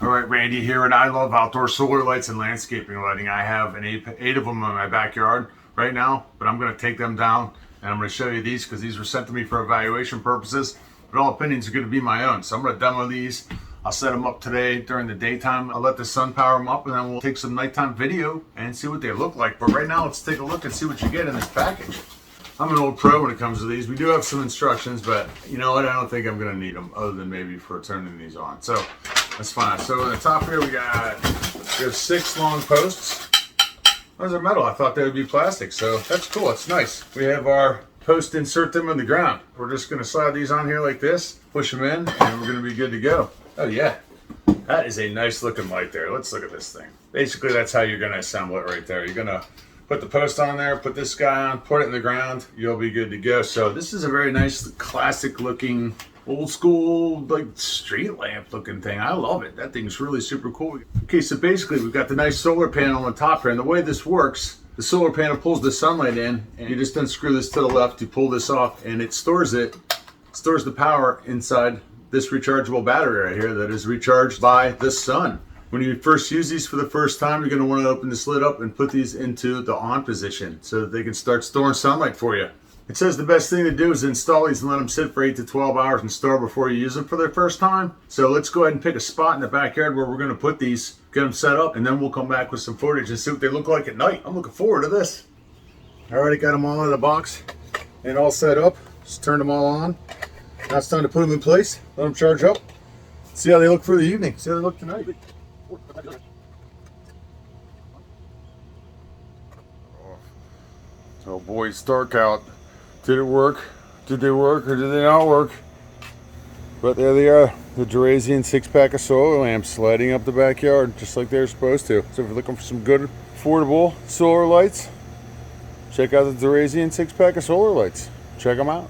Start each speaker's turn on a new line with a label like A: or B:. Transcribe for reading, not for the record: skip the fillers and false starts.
A: All right, Randy here, and I love outdoor solar lights and landscaping lighting. I have eight of them in my backyard right now, but I'm going to take them down, and I'm going to show you these because these were sent to me for evaluation purposes, but all opinions are going to be my own. So I'm going to demo these. I'll set them up today during the daytime. I'll let the sun power them up, and then we'll take some nighttime video and see what they look like. But right now, let's take a look and see what you get in this package. I'm an old pro when it comes to these. We do have some instructions, but you know what? I don't think I'm going to need them other than maybe for turning these on. So that's fine. So in the top here, we have 6 long posts. Those are metal. I thought they would be plastic, so that's cool. It's nice. We have our post, insert them in the ground. We're just going to slide these on here like this, push them in, and we're going to be good to go. Oh yeah, that is a nice looking light there. Let's look at this thing. Basically, that's how you're going to assemble it right there. You're going to put the post on there, put this guy on, put it in the ground, you'll be good to go. So this is a very nice, classic looking, old school, like street lamp looking thing. I love it. That thing's really super cool. Okay, so basically we've got the nice solar panel on top here, and the way this works, the solar panel pulls the sunlight in, and you just unscrew this to the left, you pull this off, and it stores the power inside this rechargeable battery right here that is recharged by the sun. When you first use these for the first time, you're going to want to open this lid up and put these into the on position so that they can start storing sunlight for you. It says the best thing to do is install these and let them sit for 8 to 12 hours and store before you use them for the first time. So let's go ahead and pick a spot in the backyard where we're going to put these, get them set up, and then we'll come back with some footage and see what they look like at night. I'm looking forward to this. I already got them all in the box and all set up. Just turned them all on. Now it's time to put them in place, let them charge up, see how they look for the evening, see how they look tonight. Oh boy, it's dark out. Did it work? Did they work or did they not work? But there they are, the Deraysion 6-pack of solar lamps lighting up the backyard just like they're supposed to. So if you're looking for some good, affordable solar lights, check out the Deraysion 6-pack of solar lights. Check them out.